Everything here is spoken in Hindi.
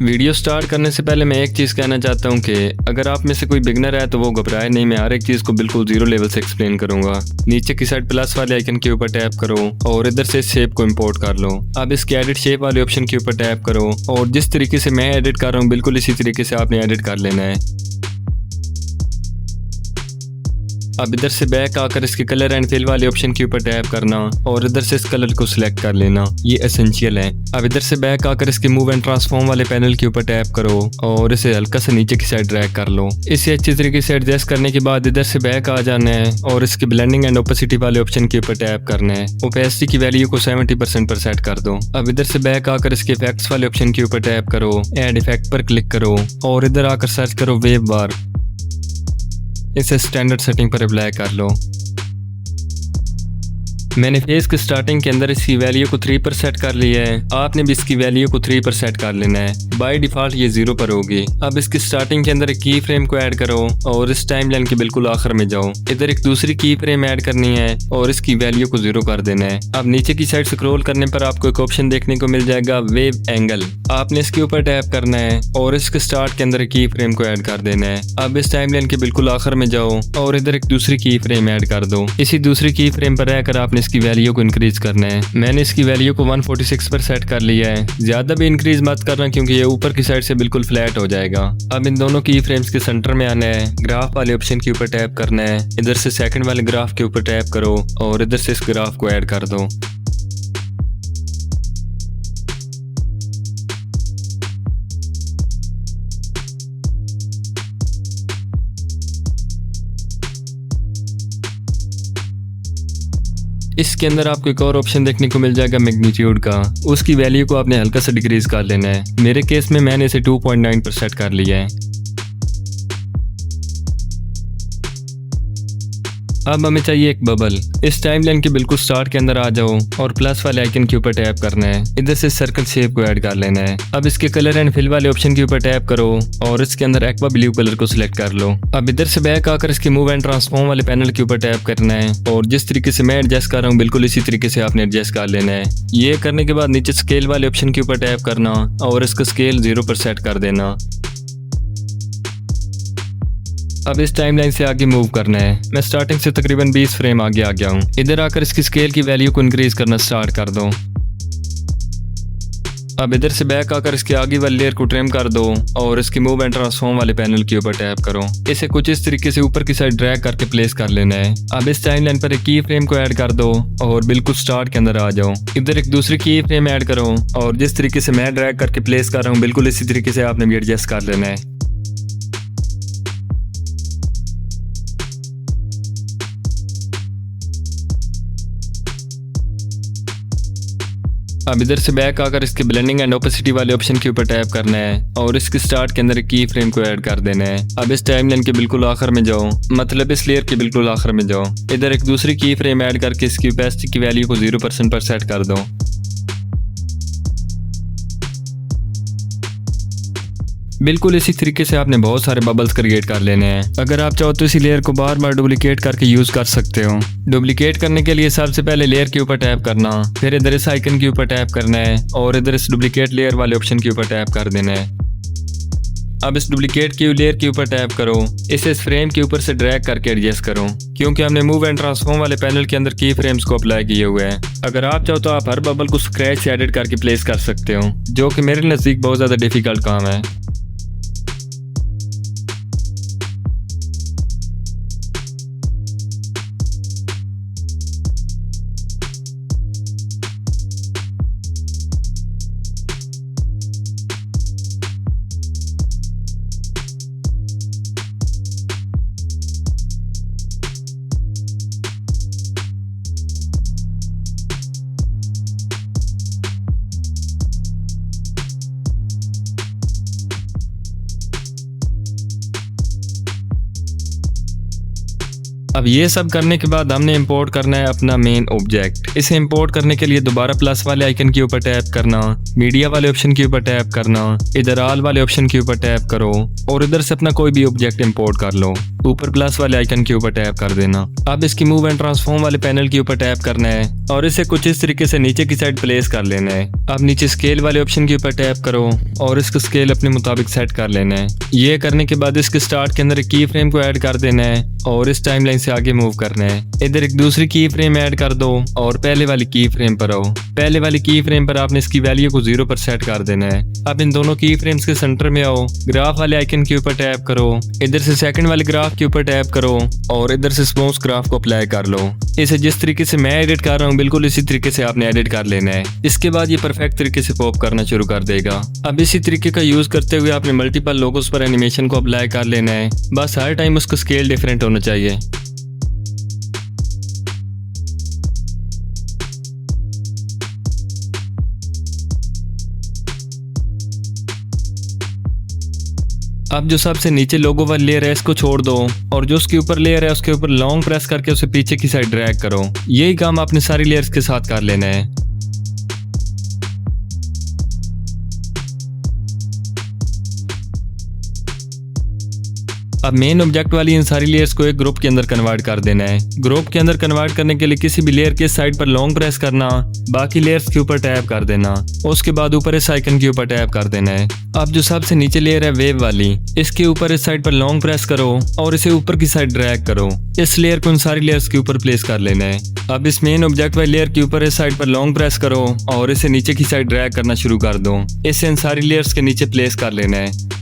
वीडियो स्टार्ट करने से पहले मैं एक चीज़ कहना चाहता हूँ कि अगर आप में से कोई बिगनर है तो वो घबराए नहीं। मैं हर एक चीज़ को बिल्कुल जीरो लेवल से एक्सप्लेन करूंगा। नीचे की साइड प्लस वाले आइकन के ऊपर टैप करो और इधर से शेप को इंपोर्ट कर लो। अब इसके एडिट शेप वाले ऑप्शन के ऊपर टैप करो और जिस तरीके से मैं एडिट कर रहा हूँ बिल्कुल इसी तरीके से आपने एडिट कर लेना है। अब इधर से बैक आकर इसके कलर एंड फिल वाले ऑप्शन के ऊपर टैप करना और इधर से इस कलर को सिलेक्ट कर लेना, ये एसेंशियल है। अब इधर से बैक आकर इसके मूव एंड ट्रांसफॉर्म वाले पैनल के ऊपर टैप करो और इसे हल्का सा नीचे की साइड ड्रैग कर लो। इसे अच्छी तरीके से एडजस्ट करने के बाद इधर से बैक आ जाना है और इसके ब्लेंडिंग एंड ओपेसिटी वाले ऑप्शन के ऊपर टैप करना है। ओपेसिटी की वैल्यू को 70% पर सेट कर दो। अब इधर से बैक आकर इसके इफेक्ट्स वाले ऑप्शन के ऊपर टैप करो, एड इफेक्ट पर क्लिक करो और इधर आकर सर्च करो वेव बार। इसे स्टैंडर्ड सेटिंग पर अप्लाई कर लो। मैंने फेस के स्टार्टिंग के अंदर इसकी वैल्यू को 3 पर सेट कर लिया है। आपने भी इसकी वैल्यू को 3 पर सेट कर लेना है। बाय डिफॉल्ट ये 0 पर होगी। अब इसकी स्टार्टिंग के अंदर एक की फ्रेम को ऐड करो और इस टाइम लाइन के बिल्कुल आखिर में जाओ। इधर एक दूसरी की फ्रेम ऐड करनी है और इसकी वैल्यू को 0 कर देना है। अब नीचे की साइड स्क्रॉल करने पर आपको एक ऑप्शन देखने को मिल जाएगा वेव एंगल। आपने इसके ऊपर टैप करना है और इसके स्टार्ट के अंदर एक की फ्रेम को ऐड कर देना है। अब इस टाइम लाइन के बिल्कुल आखिर में जाओ और इधर एक दूसरी की फ्रेम ऐड कर दो। इसी दूसरी की फ्रेम पर रहकर आपने इसकी वैल्यू को इंक्रीज करना है। मैंने इसकी वैल्यू को 146 पर सेट कर लिया है। ज्यादा भी इंक्रीज मत करना क्योंकि ये ऊपर की साइड से बिल्कुल फ्लैट हो जाएगा। अब इन दोनों की फ्रेम्स के सेंटर में आना है। ग्राफ वाले ऑप्शन के ऊपर टैप करना है। इधर से सेकंड वाले ग्राफ के ऊपर टैप करो और इधर से इस ग्राफ को ऐड कर दो। इसके अंदर आपको एक और ऑप्शन देखने को मिल जाएगा मैग्नीट्यूड का। उसकी वैल्यू को आपने हल्का सा डिक्रीज कर लेना है। मेरे केस में मैंने इसे 2.9 पर सेट कर लिया है। अब हमें चाहिए एक बबल। इस टाइमलाइन के बिल्कुल स्टार्ट के अंदर आ जाओ और प्लस वाले आइकन के ऊपर टैप करना है। इधर से सर्कल शेप को ऐड कर लेना है। अब इसके कलर एंड फिल वाले ऑप्शन के ऊपर टैप करो और इसके अंदर एक्वा ब्लू कलर को सिलेक्ट कर लो। अब इधर से बैक आकर इसके मूव एंड ट्रांसफॉर्म वाले पैनल के ऊपर टैप करना है और जिस तरीके से मैं एडजस्ट कर रहा हूँ बिल्कुल इसी तरीके से आपने एडजस्ट कर लेना है। ये करने के बाद नीचे स्केल वाले ऑप्शन के ऊपर टैप करना और इसका स्केल 0 पर सेट कर देना। अब इस टाइमलाइन से आगे मूव करना है। मैं स्टार्टिंग से तकरीबन 20 फ्रेम आगे आ गया हूँ। इधर आकर इसकी स्केल की वैल्यू को इंक्रीज करना स्टार्ट कर दो। अब इधर से बैक आकर इसके आगे वाली लेयर को ट्रिम कर दो और इसके मूव एंड ट्रांसफॉर्म वाले पैनल के ऊपर टैप करो। इसे कुछ इस तरीके से ऊपर की साइड ड्रैग करके प्लेस कर लेना है। अब इस टाइमलाइन पर एक की फ्रेम को ऐड कर दो और बिल्कुल स्टार्ट के अंदर आ जाओ। इधर एक दूसरी की फ्रेम ऐड करो और जिस तरीके से मैं ड्रैग करके प्लेस कर रहा हूँ बिल्कुल इसी तरीके से आपने भी एडजस्ट कर लेना है। अब इधर से बैक आकर इसके ब्लेंडिंग एंड ओपेसिटी वाले ऑप्शन के ऊपर टैप करना है और इसके स्टार्ट के अंदर एक की फ्रेम को ऐड कर देना है। अब इस टाइमलाइन के बिल्कुल आखिर में जाओ, मतलब इस लेयर के बिल्कुल आखिर में जाओ। इधर एक दूसरी की फ्रेम ऐड करके इसकी ओपेसिटी की वैल्यू को 0% पर सेट कर दो। बिल्कुल इसी तरीके से आपने बहुत सारे बबल्स क्रिएट कर लेने हैं। अगर आप चाहो तो इसी लेयर को बार बार डुप्लीकेट करके यूज कर सकते हो। डुप्लीकेट करने के लिए सबसे पहले लेयर के ऊपर टैप करना, फिर इधर इस आइकन के ऊपर टैप करना है और इधर इस डुप्लीकेट लेयर वाले ऑप्शन के ऊपर टैप कर देना है। अब इस डुप्लीकेट की लेयर के ऊपर टैप करो। इसे इस फ्रेम के ऊपर से ड्रैग करके एडजस्ट करो क्योंकि हमने मूव एंड ट्रांसफॉर्म वाले पैनल के अंदर की फ्रेम्स को अप्लाई किए हुए हैं। अगर आप चाहो तो आप हर बबल को स्क्रैच से एडिट करके प्लेस कर सकते हो, जो कि मेरे नज़दीक बहुत ज़्यादा डिफिकल्ट काम है। अब ये सब करने के बाद हमने इंपोर्ट करना है अपना मेन ऑब्जेक्ट। इसे इंपोर्ट करने के लिए दोबारा प्लस वाले आइकन के ऊपर टैप करना, मीडिया वाले ऑप्शन के ऊपर टैप करना, इधर ऑल वाले ऑप्शन के ऊपर टैप करो और इधर से अपना कोई भी ऑब्जेक्ट इंपोर्ट कर लो। ऊपर प्लस वाले आइकन के ऊपर टैप कर देना। अब इसकी मूव एंड ट्रांसफॉर्म वाले पैनल के ऊपर टैप करना है और इसे कुछ इस तरीके से नीचे की साइड प्लेस कर लेना है। अब नीचे स्केल वाले ऑप्शन के ऊपर टैप करो और इसका स्केल अपने मुताबिक सेट कर लेना है। ये करने के बाद इसके स्टार्ट के अंदर एक की फ्रेम को ऐड कर देना है और इस टाइमलाइन से आगे मूव करना है। इधर एक दूसरी की फ्रेम ऐड कर दो और पहले वाली की फ्रेम पर आओ। पहले वाली की फ्रेम पर आपने इसकी वैल्यू को 0 पर सेट कर देना है। अब इन दोनों की फ्रेम्स के सेंटर में आओ, ग्राफ वाले आइकन के ऊपर टैप करो, इधर से सेकंड वाले ग्राफ के ऊपर टैप करो और इधर से स्मूथ ग्राफ को अप्लाई कर लो। इसे जिस तरीके से मैं एडिट कर रहा हूँ बिल्कुल इसी तरीके से आपने एडिट कर लेना है। इसके बाद ये परफेक्ट तरीके से पॉप करना शुरू कर देगा। अब इसी तरीके का यूज करते हुए आपने मल्टीपल लोगोस पर एनिमेशन को अप्लाई कर लेना है। बस हर टाइम उसका स्केल डिफरेंट होना चाहिए। अब जो सबसे नीचे लोगो वाली लेयर है इसको छोड़ दो और जो उसके ऊपर लेयर है उसके ऊपर लॉन्ग प्रेस करके उसे पीछे की साइड ड्रैग करो। यही काम आपने सारी लेयर्स के साथ कर लेना है। अब मेन ऑब्जेक्ट वाली इन सारी लेयर्स को एक ग्रुप के अंदर कन्वर्ट कर देना है। ग्रुप के अंदर कन्वर्ट करने के लिए किसी भी लेयर के साइड पर लॉन्ग प्रेस करना, बाकी लेयर्स के ऊपर टैप कर देना, उसके बाद ऊपर इस आइकन के ऊपर टैप कर देना है। अब जो सबसे नीचे लेयर है वेव वाली, इसके ऊपर इस साइड पर लॉन्ग प्रेस करो और इसे ऊपर की साइड ड्रैग करो। इस लेयर को इन सारी लेयर्स के ऊपर प्लेस कर लेना है। अब इस मेन ऑब्जेक्ट वाली लेयर के ऊपर इस साइड पर लॉन्ग प्रेस करो और इसे नीचे की साइड ड्रैग करना शुरू कर दो। इसे इन सारी लेयर्स के नीचे प्लेस कर लेना है।